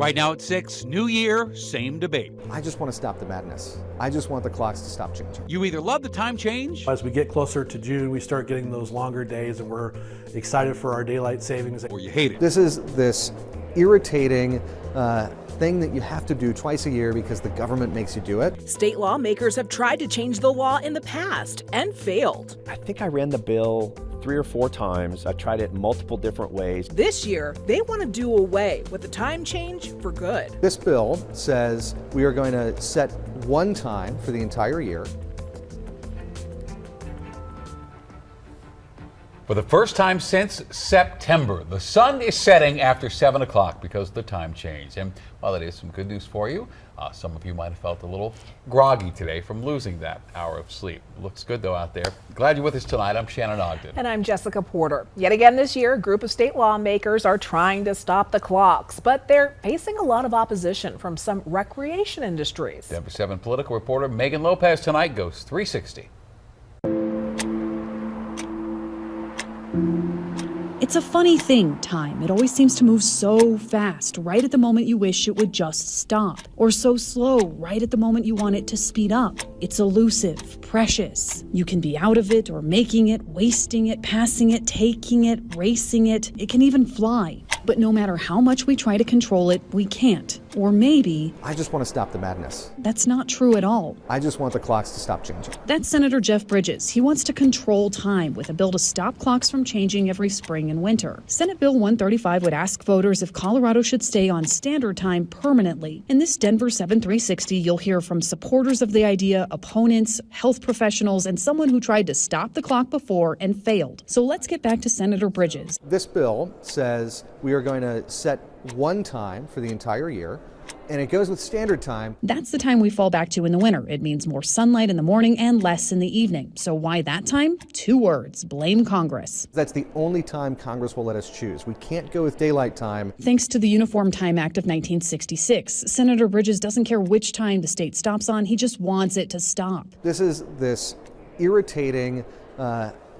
Right now at 6, new year, same debate. I just want to stop the madness. I just want the clocks to stop changing. You either love the time change. As we get closer to June, we start getting those longer days and we're excited for our daylight savings. Or you hate it. This is this irritating thing that you have to do twice a year because the government makes you do it. State lawmakers have tried to change the law in the past and failed. I think I ran the bill 3 or 4 times. I tried it multiple different ways. This year, they want to do away with the time change for good. This bill says we are going to set one time for the entire year. For the first time since September, the sun is setting after 7 o'clock because of the time change. And while it is some good news for you, some of you might have felt a little groggy today from losing that hour of sleep. Looks good, though, out there. Glad you're with us tonight. I'm Shannon Ogden. And I'm Jessica Porter. Yet again this year, a group of state lawmakers are trying to stop the clocks, but they're facing a lot of opposition from some recreation industries. Denver 7 political reporter Megan Lopez tonight goes 360. It's a funny thing, time. It always seems to move so fast, right at the moment you wish it would just stop. Or so slow, right at the moment you want it to speed up. It's elusive, precious. You can be out of it or making it, wasting it, passing it, taking it, racing it. It can even fly. But no matter how much we try to control it, we can't. Or maybe... I just want to stop the madness. That's not true at all. I just want the clocks to stop changing. That's Senator Jeff Bridges. He wants to control time with a bill to stop clocks from changing every spring and winter. Senate Bill 135 would ask voters if Colorado should stay on standard time permanently. In this Denver 7 360, you'll hear from supporters of the idea, opponents, health professionals, and someone who tried to stop the clock before and failed. So let's get back to Senator Bridges. This bill says we are going to set one time for the entire year, and it goes with standard time. That's the time we fall back to in the winter. It means more sunlight in the morning and less in the evening. So why that time? 2 words: blame Congress. That's the only time Congress will let us choose. We can't go with daylight time. Thanks to the Uniform Time Act of 1966, Senator Bridges doesn't care which time the state stops on. He just wants it to stop. This is this irritating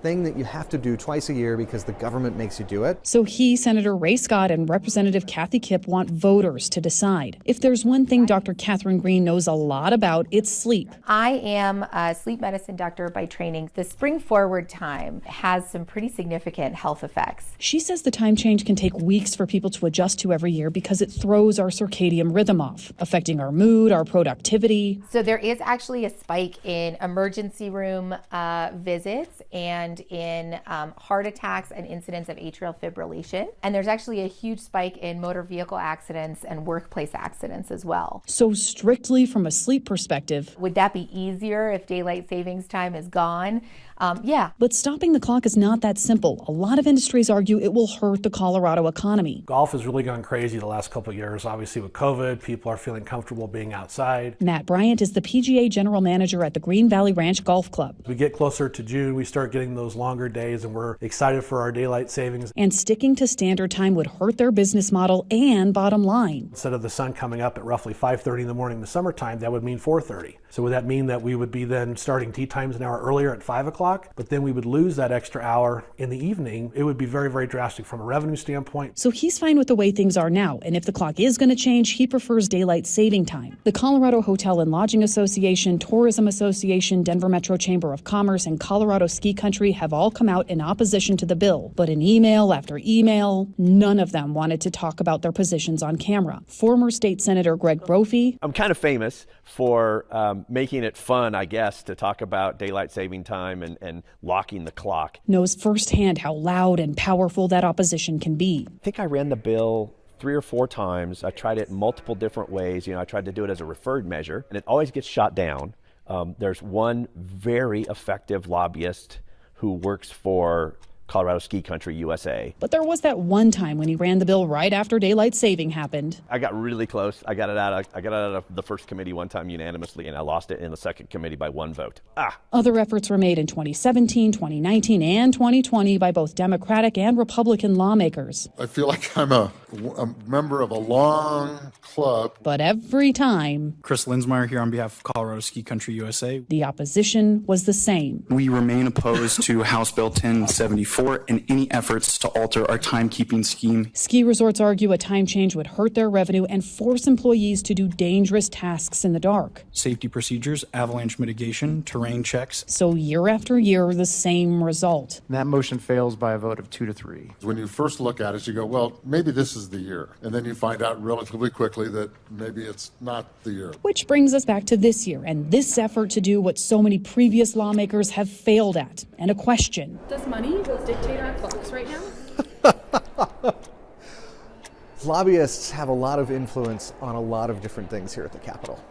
thing that you have to do twice a year because the government makes you do it. So he, Senator Ray Scott, and Representative Kathy Kipp want voters to decide. If there's one thing Dr. Catherine Green knows a lot about, it's sleep. I am a sleep medicine doctor by training. The spring forward time has some pretty significant health effects. She says the time change can take weeks for people to adjust to every year because it throws our circadian rhythm off, affecting our mood, our productivity. So there is actually a spike in emergency room visits and in heart attacks and incidents of atrial fibrillation. And there's actually a huge spike in motor vehicle accidents and workplace accidents as well. So strictly from a sleep perspective, would that be easier if daylight savings time is gone? Yeah. But stopping the clock is not that simple. A lot of industries argue it will hurt the Colorado economy. Golf has really gone crazy the last couple of years. Obviously with COVID, people are feeling comfortable being outside. Matt Bryant is the PGA general manager at the Green Valley Ranch Golf Club. As we get closer to June, we start getting those longer days and we're excited for our daylight savings. And sticking to standard time would hurt their business model and bottom line. Instead of the sun coming up at roughly 5:30 in the morning in the summertime, that would mean 4:30. So would that mean that we would be then starting tea times an hour earlier at 5 o'clock, but then we would lose that extra hour in the evening? It would be very, very drastic from a revenue standpoint. So he's fine with the way things are now, and if the clock is going to change, he prefers daylight saving time. The Colorado Hotel and Lodging Association, Tourism Association, Denver Metro Chamber of Commerce, and Colorado Ski Country have all come out in opposition to the bill. But in email after email, none of them wanted to talk about their positions on camera. Former State Senator Greg Brophy. I'm kind of famous for making it fun, I guess, to talk about daylight saving time and locking the clock. Knows firsthand how loud and powerful that opposition can be. I think I ran the bill 3 or 4 times. I tried it multiple different ways. I tried to do it as a referred measure, and it always gets shot down. There's one very effective lobbyist who works for Colorado Ski Country USA. But there was that one time when he ran the bill right after daylight saving happened. I got really close. I got it out of the first committee one time unanimously, and I lost it in the second committee by 1 vote. Other efforts were made in 2017, 2019, and 2020 by both Democratic and Republican lawmakers. I feel like I'm a a member of a long club. But every time, Chris Linsmeyer here on behalf of Colorado Ski Country USA. the opposition was the same. We remain opposed to House Bill 1074 and any efforts to alter our timekeeping scheme. Ski resorts argue a time change would hurt their revenue and force employees to do dangerous tasks in the dark. Safety procedures, avalanche mitigation, terrain checks. So year after year, the same result. That motion fails by a vote of 2-3. When you first look at it, you go, well, maybe this is the year. And then you find out relatively quickly that maybe it's not the year. Which brings us back to this year and this effort to do what so many previous lawmakers have failed at, and a question. Does money dictate our clocks right now? Lobbyists have a lot of influence on a lot of different things here at the Capitol.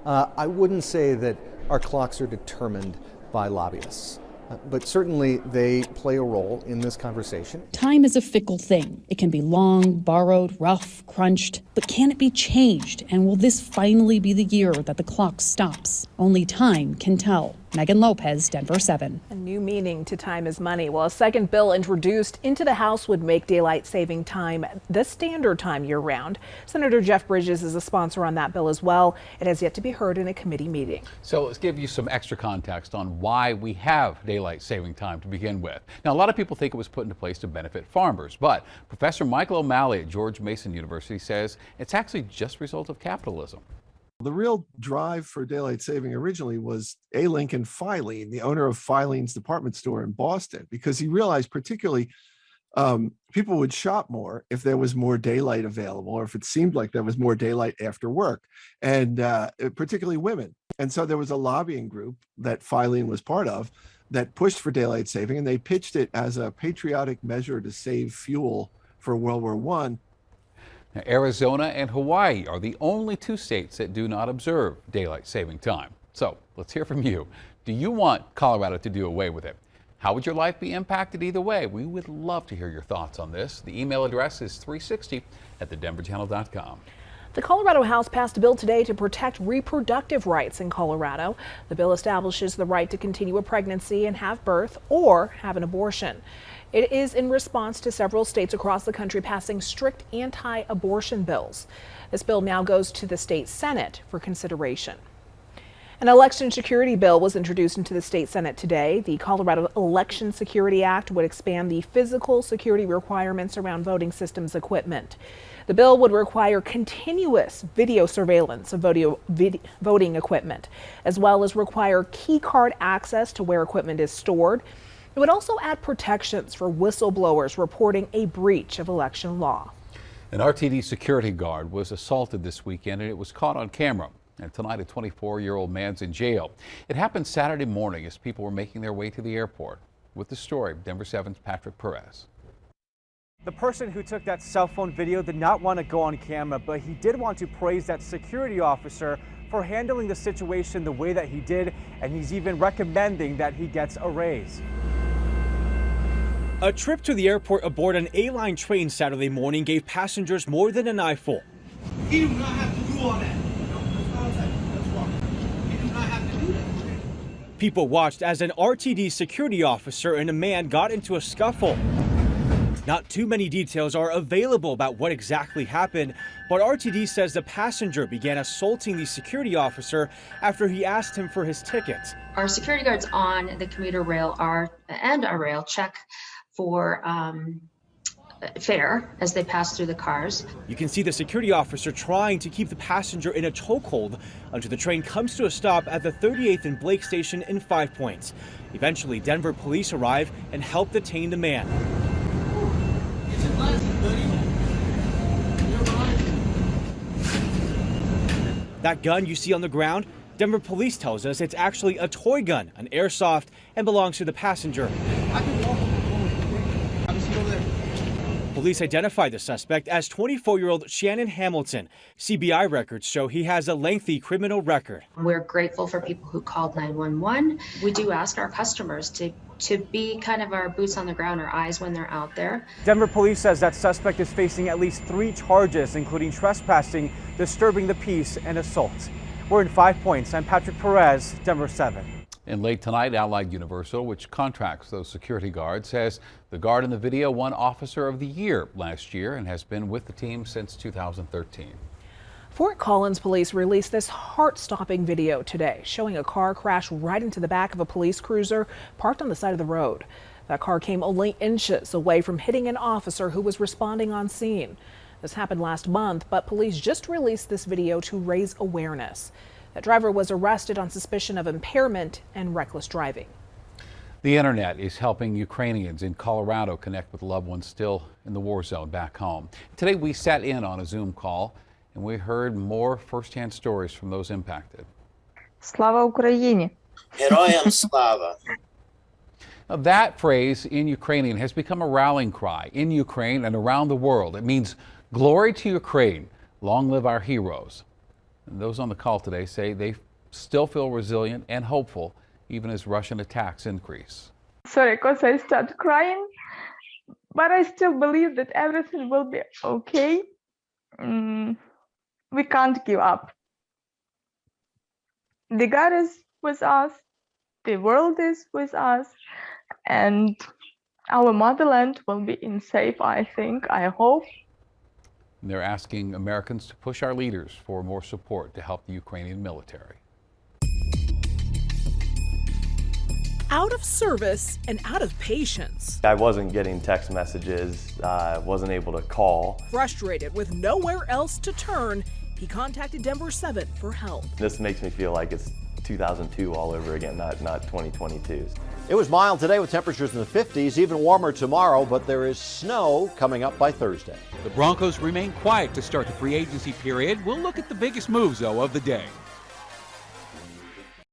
I wouldn't say that our clocks are determined by lobbyists. But certainly they play a role in this conversation. Time is a fickle thing. It can be long, borrowed, rough, crunched. But can it be changed? And will this finally be the year that the clock stops? Only time can tell. Megan Lopez, Denver 7. A new meaning to time is money. Well, a second bill introduced into the House would make daylight saving time the standard time year round. Senator Jeff Bridges is a sponsor on that bill as well. It has yet to be heard in a committee meeting. So let's give you some extra context on why we have daylight saving time to begin with. Now, a lot of people think it was put into place to benefit farmers, but Professor Michael O'Malley at George Mason University says it's actually just a result of capitalism. The real drive for daylight saving originally was A. Lincoln Filene, the owner of Filene's department store in Boston, because he realized particularly people would shop more if there was more daylight available, or if it seemed like there was more daylight after work, and particularly women. And so there was a lobbying group that Filene was part of that pushed for daylight saving, and they pitched it as a patriotic measure to save fuel for World War I. Now, Arizona and Hawaii are the only two states that do not observe daylight saving time. So let's hear from you. Do you want Colorado to do away with it? How would your life be impacted either way? We would love to hear your thoughts on this. The email address is 360@thedenverchannel.com. The Colorado House passed a bill today to protect reproductive rights in Colorado. The bill establishes the right to continue a pregnancy and have birth or have an abortion. It is in response to several states across the country passing strict anti-abortion bills. This bill now goes to the state Senate for consideration. An election security bill was introduced into the state Senate today. The Colorado Election Security Act would expand the physical security requirements around voting systems equipment. The bill would require continuous video surveillance of voting equipment, as well as require key card access to where equipment is stored. It would also add protections for whistleblowers reporting a breach of election law. An RTD security guard was assaulted this weekend, and it was caught on camera. And tonight, a 24-year-old man's in jail. It happened Saturday morning as people were making their way to the airport. With the story, Denver 7's Patrick Perez. The person who took that cell phone video did not want to go on camera, but he did want to praise that security officer for handling the situation the way that he did, and he's even recommending that he gets a raise. A trip to the airport aboard an A-line train Saturday morning gave passengers more than an eyeful. You do not have to do all that. That's wrong. You do not have to do that. People watched as an RTD security officer and a man got into a scuffle. Not too many details are available about what exactly happened, but RTD says the passenger began assaulting the security officer after he asked him for his ticket. Our security guards on the commuter rail and our rail check for fare as they pass through the cars. You can see the security officer trying to keep the passenger in a chokehold until the train comes to a stop at the 38th and Blake station in 5 Points. Eventually, Denver police arrive and help detain the man. That gun you see on the ground, Denver police tells us it's actually a toy gun, an airsoft, and belongs to the passenger. Police identified the suspect as 24-year-old Shannon Hamilton. CBI records show he has a lengthy criminal record. We're grateful for people who called 911. We do ask our customers to be kind of our boots on the ground, our eyes when they're out there. Denver police says that suspect is facing at least 3 charges, including trespassing, disturbing the peace, and assault. We're in 5 Points. I'm Patrick Perez, Denver 7. And late tonight, Allied Universal, which contracts those security guards, says the guard in the video won Officer of the Year last year and has been with the team since 2013. Fort Collins police released this heart-stopping video today, showing a car crash right into the back of a police cruiser parked on the side of the road. That car came only inches away from hitting an officer who was responding on scene. This happened last month, but police just released this video to raise awareness. The driver was arrested on suspicion of impairment and reckless driving. The internet is helping Ukrainians in Colorado connect with loved ones still in the war zone back home. Today we sat in on a Zoom call and we heard more firsthand stories from those impacted. Слава Україні! Героям слава! Now, that phrase in Ukrainian has become a rallying cry in Ukraine and around the world. It means glory to Ukraine, long live our heroes. And those on the call today say they still feel resilient and hopeful even as Russian attacks increase. Sorry, because I start crying, but I still believe that everything will be okay. We can't give up. The God is with us, the world is with us, and our motherland will be in safe, I think, I hope. And they're asking Americans to push our leaders for more support to help the Ukrainian military. Out of service and out of patience. I wasn't getting text messages, wasn't able to call. Frustrated with nowhere else to turn, he contacted Denver 7 for help. This makes me feel like it's 2002 all over again, not 2022. It was mild today with temperatures in the 50s, even warmer tomorrow, but there is snow coming up by Thursday. The Broncos remain quiet to start the free agency period. We'll look at the biggest moves, though, of the day.